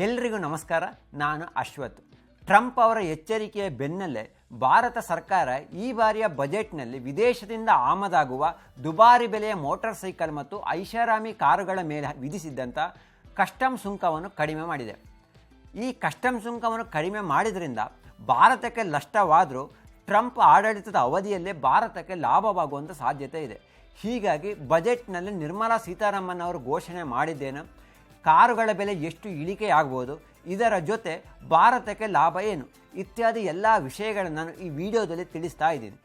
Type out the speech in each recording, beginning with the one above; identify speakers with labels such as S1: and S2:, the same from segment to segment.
S1: ಎಲ್ರಿಗೂ ನಮಸ್ಕಾರ. ನಾನು ಅಶ್ವಥ್. ಟ್ರಂಪ್ ಅವರ ಎಚ್ಚರಿಕೆಯ ಬೆನ್ನಲ್ಲೇ ಭಾರತ ಸರ್ಕಾರ ಈ ಬಾರಿಯ ಬಜೆಟ್ನಲ್ಲಿ ವಿದೇಶದಿಂದ ಆಮದಾಗುವ ದುಬಾರಿ ಬೆಲೆಯ ಮೋಟಾರ್ ಸೈಕಲ್ ಮತ್ತು ಐಷಾರಾಮಿ ಕಾರುಗಳ ಮೇಲೆ ವಿಧಿಸಿದ್ದಂಥ ಕಸ್ಟಮ್ ಸುಂಕವನ್ನು ಕಡಿಮೆ ಮಾಡಿದೆ. ಈ ಕಸ್ಟಮ್ ಸುಂಕವನ್ನು ಕಡಿಮೆ ಮಾಡಿದ್ರಿಂದ ಭಾರತಕ್ಕೆ ನಷ್ಟವಾದರೂ ಟ್ರಂಪ್ ಆಡಳಿತದ ಅವಧಿಯಲ್ಲೇ ಭಾರತಕ್ಕೆ ಲಾಭವಾಗುವಂಥ ಸಾಧ್ಯತೆ ಇದೆ. ಹೀಗಾಗಿ ಬಜೆಟ್ನಲ್ಲಿ ನಿರ್ಮಲಾ ಸೀತಾರಾಮನ್ ಅವರು ಘೋಷಣೆ ಮಾಡಿದ್ದೇನು, ಕಾರುಗಳ ಬೆಲೆ ಎಷ್ಟು ಇಳಿಕೆಯಾಗ್ಬೋದು, ಇದರ ಜೊತೆ ಭಾರತಕ್ಕೆ ಲಾಭ ಏನು ಇತ್ಯಾದಿ ಎಲ್ಲ ವಿಷಯಗಳನ್ನು ನಾನು ಈ ವಿಡಿಯೋದಲ್ಲಿ ತಿಳಿಸ್ತಾ ಇದ್ದೀನಿ.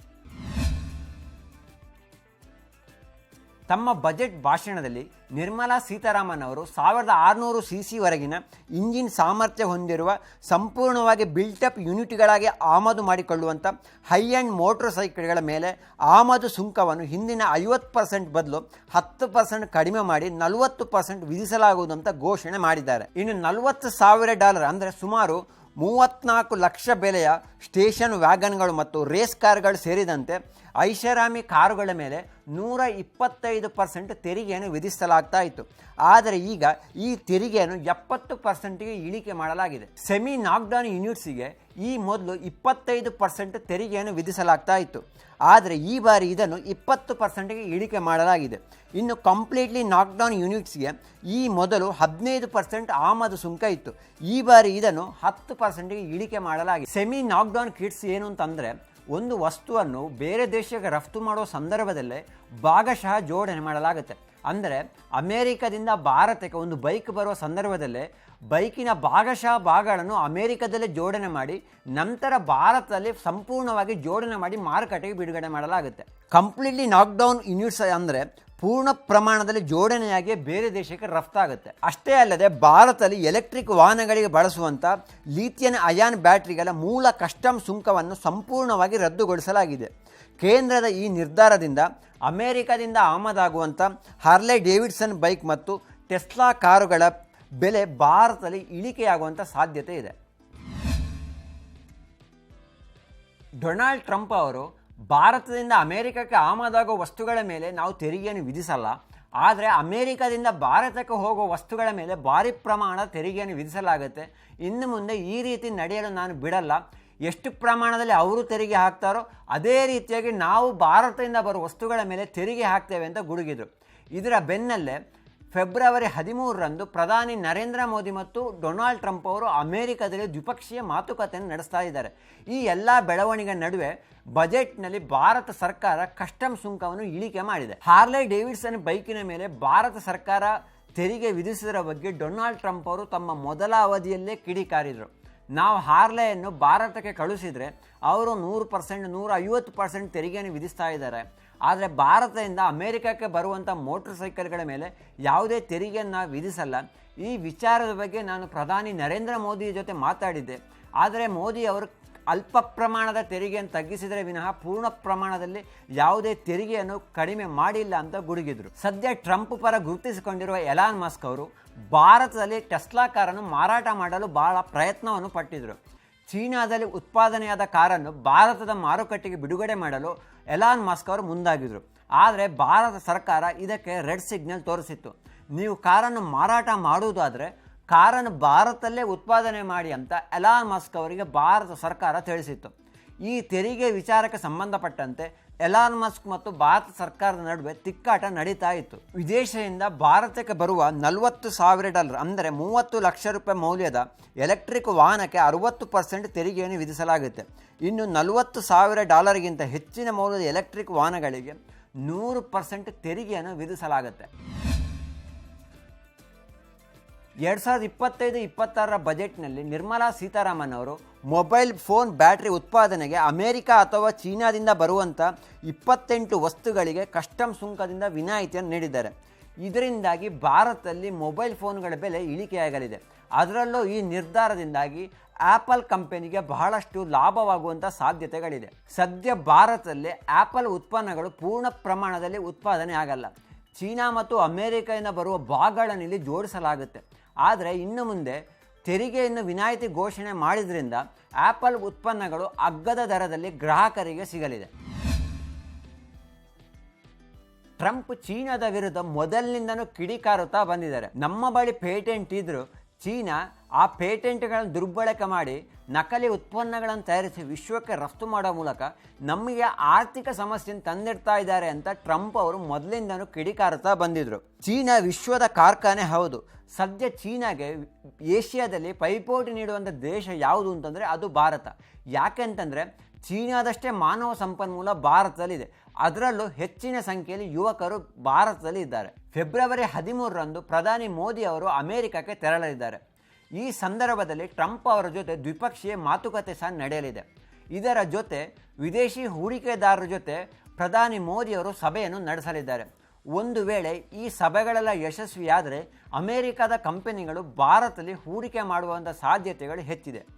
S1: ತಮ್ಮ ಬಜೆಟ್ ಭಾಷಣದಲ್ಲಿ ನಿರ್ಮಲಾ ಸೀತಾರಾಮನ್ ಅವರು 1600 cc ವರೆಗಿನ ಇಂಜಿನ್ ಸಾಮರ್ಥ್ಯ ಹೊಂದಿರುವ ಸಂಪೂರ್ಣವಾಗಿ ಬಿಲ್ಟಪ್ ಯೂನಿಟ್ಗಳಾಗಿ ಆಮದು ಮಾಡಿಕೊಳ್ಳುವಂಥ ಹೈ ಆ್ಯಂಡ್ ಮೋಟರ್ ಸೈಕಲ್ಗಳ ಮೇಲೆ ಆಮದು ಸುಂಕವನ್ನು ಹಿಂದಿನ 50% ಬದಲು 10% ಕಡಿಮೆ ಮಾಡಿ 40% ವಿಧಿಸಲಾಗುವುದಂತ ಘೋಷಣೆ ಮಾಡಿದ್ದಾರೆ. ಇನ್ನು $40,000 ಅಂದರೆ ಸುಮಾರು 34 ಲಕ್ಷ ಬೆಲೆಯ ಸ್ಟೇಷನ್ ವ್ಯಾಗನ್ಗಳು ಮತ್ತು ರೇಸ್ ಕಾರ್ಗಳು ಸೇರಿದಂತೆ ಐಷಾರಾಮಿ ಕಾರುಗಳ ಮೇಲೆ 125% ತೆರಿಗೆಯನ್ನು ವಿಧಿಸಲಾಗ್ತಾ ಇತ್ತು. ಆದರೆ ಈಗ ಈ ತೆರಿಗೆಯನ್ನು 70%ಗೆ ಇಳಿಕೆ ಮಾಡಲಾಗಿದೆ. ಸೆಮಿ ನಾಕ್ಡೌನ್ ಯೂನಿಟ್ಸಿಗೆ ಈ ಮೊದಲು 25% ತೆರಿಗೆಯನ್ನು ವಿಧಿಸಲಾಗ್ತಾ ಇತ್ತು. ಆದರೆ ಈ ಬಾರಿ ಇದನ್ನು 20%ಗೆ ಇಳಿಕೆ ಮಾಡಲಾಗಿದೆ. ಇನ್ನು ಕಂಪ್ಲೀಟ್ಲಿ ನಾಕ್ಡೌನ್ ಯೂನಿಟ್ಸ್ಗೆ ಈ ಮೊದಲು 15% ಆಮದು ಸುಂಕ ಇತ್ತು. ಈ ಬಾರಿ ಇದನ್ನು 10%ಗೆ ಇಳಿಕೆ ಮಾಡಲಾಗಿದೆ. ಸೆಮಿ ನಾಕ್ಡೌನ್ ಕಿಟ್ಸ್ ಏನು ಅಂತಂದರೆ, ಒಂದು ವಸ್ತುವನ್ನು ಬೇರೆ ದೇಶಕ್ಕೆ ರಫ್ತು ಮಾಡುವ ಸಂದರ್ಭದಲ್ಲೇ ಭಾಗಶಃ ಜೋಡಣೆ ಮಾಡಲಾಗುತ್ತೆ. ಅಂದರೆ ಅಮೇರಿಕದಿಂದ ಭಾರತಕ್ಕೆ ಒಂದು ಬೈಕ್ ಬರುವ ಸಂದರ್ಭದಲ್ಲೇ ಬೈಕಿನ ಭಾಗಶಃ ಭಾಗಗಳನ್ನು ಅಮೇರಿಕದಲ್ಲೇ ಜೋಡಣೆ ಮಾಡಿ ನಂತರ ಭಾರತದಲ್ಲಿ ಸಂಪೂರ್ಣವಾಗಿ ಜೋಡಣೆ ಮಾಡಿ ಮಾರುಕಟ್ಟೆಗೆ ಬಿಡುಗಡೆ ಮಾಡಲಾಗುತ್ತೆ. ಕಂಪ್ಲೀಟ್ಲಿ ನಾಕ್ಡೌನ್ ಯೂನಿಟ್ಸ್ ಅಂದರೆ ಪೂರ್ಣ ಪ್ರಮಾಣದಲ್ಲಿ ಜೋಡಣೆಯಾಗಿ ಬೇರೆ ದೇಶಕ್ಕೆ ರಫ್ತಾಗುತ್ತೆ. ಅಷ್ಟೇ ಅಲ್ಲದೆ ಭಾರತದಲ್ಲಿ ಎಲೆಕ್ಟ್ರಿಕ್ ವಾಹನಗಳಿಗೆ ಬಳಸುವಂಥ ಲಿಥಿಯಂ ಅಯಾನ್ ಬ್ಯಾಟರಿಗಳ ಮೂಲ ಕಸ್ಟಮ್ ಸುಂಕವನ್ನು ಸಂಪೂರ್ಣವಾಗಿ ರದ್ದುಗೊಳಿಸಲಾಗಿದೆ. ಕೇಂದ್ರದ ಈ ನಿರ್ಧಾರದಿಂದ ಅಮೆರಿಕದಿಂದ ಆಮದಾಗುವಂಥ ಹಾರ್ಲೆ ಡೇವಿಡ್ಸನ್ ಬೈಕ್ ಮತ್ತು ಟೆಸ್ಲಾ ಕಾರುಗಳ ಬೆಲೆ ಭಾರತದಲ್ಲಿ ಇಳಿಕೆಯಾಗುವಂಥ ಸಾಧ್ಯತೆ ಇದೆ. ಡೊನಾಲ್ಡ್ ಟ್ರಂಪ್ ಅವರು ಭಾರತದಿಂದ ಅಮೆರಿಕಕ್ಕೆ ಆಮದಾಗುವ ವಸ್ತುಗಳ ಮೇಲೆ ನಾವು ತೆರಿಗೆಯನ್ನು ವಿಧಿಸಲ್ಲ, ಆದರೆ ಅಮೆರಿಕದಿಂದ ಭಾರತಕ್ಕೆ ಹೋಗುವ ವಸ್ತುಗಳ ಮೇಲೆ ಭಾರಿ ಪ್ರಮಾಣದ ತೆರಿಗೆಯನ್ನು ವಿಧಿಸಲಾಗುತ್ತೆ. ಇನ್ನು ಮುಂದೆ ಈ ರೀತಿ ನಡೆಯಲು ನಾನು ಬಿಡಲ್ಲ. ಎಷ್ಟು ಪ್ರಮಾಣದಲ್ಲಿ ಅವರು ತೆರಿಗೆ ಹಾಕ್ತಾರೋ ಅದೇ ರೀತಿಯಾಗಿ ನಾವು ಭಾರತದಿಂದ ಬರುವ ವಸ್ತುಗಳ ಮೇಲೆ ತೆರಿಗೆ ಹಾಕ್ತೇವೆ ಅಂತ ಗುಡುಗಿದರು. ಇದರ ಬೆನ್ನಲ್ಲೇ ಫೆಬ್ರವರಿ 13ರಂದು ಪ್ರಧಾನಿ ನರೇಂದ್ರ ಮೋದಿ ಮತ್ತು ಡೊನಾಲ್ಡ್ ಟ್ರಂಪ್ ಅವರು ಅಮೆರಿಕದಲ್ಲಿ ದ್ವಿಪಕ್ಷೀಯ ಮಾತುಕತೆಯನ್ನು ನಡೆಸ್ತಾ ಇದ್ದಾರೆ. ಈ ಎಲ್ಲ ಬೆಳವಣಿಗೆ ನಡುವೆ ಬಜೆಟ್ನಲ್ಲಿ ಭಾರತ ಸರ್ಕಾರ ಕಸ್ಟಮ್ ಸುಂಕವನ್ನು ಇಳಿಕೆ ಮಾಡಿದೆ. ಹಾರ್ಲೆ ಡೇವಿಡ್ಸನ್ ಬೈಕಿನ ಮೇಲೆ ಭಾರತ ಸರ್ಕಾರ ತೆರಿಗೆ ವಿಧಿಸಿದರ ಬಗ್ಗೆ ಡೊನಾಲ್ಡ್ ಟ್ರಂಪ್ ಅವರು ತಮ್ಮ ಮೊದಲ ಅವಧಿಯಲ್ಲೇ ಕಿಡಿಕಾರಿದರು. ನಾವು ಹಾರ್ಲೆಯನ್ನು ಭಾರತಕ್ಕೆ ಕಳುಹಿಸಿದರೆ ಅವರು 100%, 150% ತೆರಿಗೆಯನ್ನು ವಿಧಿಸ್ತಾ ಇದ್ದಾರೆ. ಆದರೆ ಭಾರತದಿಂದ ಅಮೆರಿಕಕ್ಕೆ ಬರುವಂಥ ಮೋಟರ್ ಸೈಕಲ್ಗಳ ಮೇಲೆ ಯಾವುದೇ ತೆರಿಗೆಯನ್ನು ವಿಧಿಸಲ್ಲ. ಈ ವಿಚಾರದ ಬಗ್ಗೆ ನಾನು ಪ್ರಧಾನಿ ನರೇಂದ್ರ ಮೋದಿ ಜೊತೆ ಮಾತಾಡಿದ್ದೆ. ಆದರೆ ಮೋದಿ ಅವರು ಅಲ್ಪ ಪ್ರಮಾಣದ ತೆರಿಗೆಯನ್ನು ತಗ್ಗಿಸಿದರೆ ವಿನಃ ಪೂರ್ಣ ಪ್ರಮಾಣದಲ್ಲಿ ಯಾವುದೇ ತೆರಿಗೆಯನ್ನು ಕಡಿಮೆ ಮಾಡಿಲ್ಲ ಅಂತ ಗುಡುಗಿದ್ರು. ಸದ್ಯ ಟ್ರಂಪ್ ಪರ ಗುರುತಿಸಿಕೊಂಡಿರುವ ಎಲಾನ್ ಮಸ್ಕ್ ಅವರು ಭಾರತದಲ್ಲಿ ಟೆಸ್ಲಾ ಕಾರನ್ನು ಮಾರಾಟ ಮಾಡಲು ಬಹಳ ಪ್ರಯತ್ನವನ್ನು ಪಟ್ಟಿದ್ದರು. ಚೀನಾದಲ್ಲಿ ಉತ್ಪಾದನೆಯಾದ ಕಾರನ್ನು ಭಾರತದ ಮಾರುಕಟ್ಟೆಗೆ ಬಿಡುಗಡೆ ಮಾಡಲು ಎಲಾನ್ ಮಸ್ಕ್ ಅವರು ಮುಂದಾಗಿದ್ದರು. ಆದರೆ ಭಾರತ ಸರ್ಕಾರ ಇದಕ್ಕೆ ರೆಡ್ ಸಿಗ್ನಲ್ ತೋರಿಸಿತ್ತು. ನೀವು ಕಾರನ್ನು ಮಾರಾಟ ಮಾಡುವುದಾದರೆ ಕಾರನ್ನು ಭಾರತದಲ್ಲೇ ಉತ್ಪಾದನೆ ಮಾಡಿ ಅಂತ ಎಲಾನ್ ಮಸ್ಕ್ ಅವರಿಗೆ ಭಾರತ ಸರ್ಕಾರ ತಿಳಿಸಿತ್ತು. ಈ ತೆರಿಗೆ ವಿಚಾರಕ್ಕೆ ಸಂಬಂಧಪಟ್ಟಂತೆ ಎಲಾನ್ ಮಸ್ಕ್ ಮತ್ತು ಭಾರತ ಸರ್ಕಾರದ ನಡುವೆ ತಿಕ್ಕಾಟ ನಡೀತಾ ಇತ್ತು. ವಿದೇಶದಿಂದ ಭಾರತಕ್ಕೆ ಬರುವ $40,000 ಅಂದರೆ 30 ಲಕ್ಷ ರೂಪಾಯಿ ಮೌಲ್ಯದ ಎಲೆಕ್ಟ್ರಿಕ್ ವಾಹನಕ್ಕೆ 60% ತೆರಿಗೆಯನ್ನು ವಿಧಿಸಲಾಗುತ್ತೆ. ಇನ್ನು $40,000ಗಿಂತ ಹೆಚ್ಚಿನ ಮೌಲ್ಯದ ಎಲೆಕ್ಟ್ರಿಕ್ ವಾಹನಗಳಿಗೆ 100% ತೆರಿಗೆಯನ್ನು ವಿಧಿಸಲಾಗುತ್ತೆ. 2025-26ರ ಬಜೆಟ್ನಲ್ಲಿ ನಿರ್ಮಲಾ ಸೀತಾರಾಮನ್ ಅವರು ಮೊಬೈಲ್ ಫೋನ್ ಬ್ಯಾಟರಿ ಉತ್ಪಾದನೆಗೆ ಅಮೆರಿಕ ಅಥವಾ ಚೀನಾದಿಂದ ಬರುವಂಥ 28 ವಸ್ತುಗಳಿಗೆ ಕಸ್ಟಮ್ ಸುಂಕದಿಂದ ವಿನಾಯಿತಿಯನ್ನು ನೀಡಿದ್ದಾರೆ. ಇದರಿಂದಾಗಿ ಭಾರತದಲ್ಲಿ ಮೊಬೈಲ್ ಫೋನ್ಗಳ ಬೆಲೆ ಇಳಿಕೆಯಾಗಲಿದೆ. ಅದರಲ್ಲೂ ಈ ನಿರ್ಧಾರದಿಂದಾಗಿ ಆ್ಯಪಲ್ ಕಂಪನಿಗೆ ಬಹಳಷ್ಟು ಲಾಭವಾಗುವಂಥ ಸಾಧ್ಯತೆಗಳಿದೆ. ಸದ್ಯ ಭಾರತದಲ್ಲಿ ಆ್ಯಪಲ್ ಉತ್ಪನ್ನಗಳು ಪೂರ್ಣ ಪ್ರಮಾಣದಲ್ಲಿ ಉತ್ಪಾದನೆ ಆಗಲ್ಲ. ಚೀನಾ ಮತ್ತು ಅಮೆರಿಕದಿಂದ ಬರುವ ಭಾಗಗಳನ್ನು ಇಲ್ಲಿ ಜೋಡಿಸಲಾಗುತ್ತೆ. ಆದರೆ ಇನ್ನು ಮುಂದೆ ತೆರಿಗೆಯನ್ನು ವಿನಾಯಿತಿ ಘೋಷಣೆ ಮಾಡಿದ್ರಿಂದ ಆ್ಯಪಲ್ ಉತ್ಪನ್ನಗಳು ಅಗ್ಗದ ದರದಲ್ಲಿ ಗ್ರಾಹಕರಿಗೆ ಸಿಗಲಿದೆ. ಟ್ರಂಪ್ ಚೀನಾದ ವಿರುದ್ಧ ಮೊದಲಿನಿಂದನೂ ಕಿಡಿಕಾರುತ್ತಾ ಬಂದಿದ್ದಾರೆ. ನಮ್ಮ ಬಳಿ ಪೇಟೆಂಟ್ ಇದ್ದರೂ ಚೀನಾ ಆ ಪೇಟೆಂಟ್ಗಳನ್ನು ದುರ್ಬಳಕೆ ಮಾಡಿ ನಕಲಿ ಉತ್ಪನ್ನಗಳನ್ನು ತಯಾರಿಸಿ ವಿಶ್ವಕ್ಕೆ ರಫ್ತು ಮಾಡೋ ಮೂಲಕ ನಮಗೆ ಆರ್ಥಿಕ ಸಮಸ್ಯೆಯನ್ನು ತಂದಿಡ್ತಾ ಇದ್ದಾರೆ ಅಂತ ಟ್ರಂಪ್ ಅವರು ಮೊದಲಿಂದನೂ ಕಿಡಿಕಾರುತ್ತಾ ಬಂದಿದ್ರು. ಚೀನಾ ವಿಶ್ವದ ಕಾರ್ಖಾನೆ ಹೌದು. ಸದ್ಯ ಚೀನಾಗೆ ಏಷ್ಯಾದಲ್ಲಿ ಪೈಪೋಟಿ ನೀಡುವಂಥ ದೇಶ ಯಾವುದು ಅಂತಂದರೆ ಅದು ಭಾರತ. ಯಾಕೆಂತಂದರೆ ಚೀನಾದಷ್ಟೇ ಮಾನವ ಸಂಪನ್ಮೂಲ ಭಾರತದಲ್ಲಿದೆ. ಅದರಲ್ಲೂ ಹೆಚ್ಚಿನ ಸಂಖ್ಯೆಯಲ್ಲಿ ಯುವಕರು ಭಾರತದಲ್ಲಿ ಇದ್ದಾರೆ. ಫೆಬ್ರವರಿ 13ರಂದು ಪ್ರಧಾನಿ ಮೋದಿ ಅವರು ಅಮೆರಿಕಕ್ಕೆ ತೆರಳಲಿದ್ದಾರೆ. ಈ ಸಂದರ್ಭದಲ್ಲಿ ಟ್ರಂಪ್ ಅವರ ಜೊತೆ ದ್ವಿಪಕ್ಷೀಯ ಮಾತುಕತೆ ಸಹ ನಡೆಯಲಿದೆ. ಇದರ ಜೊತೆ ವಿದೇಶಿ ಹೂಡಿಕೆದಾರರ ಜೊತೆ ಪ್ರಧಾನಿ ಮೋದಿಯವರು ಸಭೆಯನ್ನು ನಡೆಸಲಿದ್ದಾರೆ. ಒಂದು ವೇಳೆ ಈ ಸಭೆಗಳೆಲ್ಲ ಯಶಸ್ವಿಯಾದರೆ ಅಮೆರಿಕದ ಕಂಪನಿಗಳು ಭಾರತದಲ್ಲಿ ಹೂಡಿಕೆ ಮಾಡುವಂಥ ಸಾಧ್ಯತೆಗಳು ಹೆಚ್ಚಿದೆ.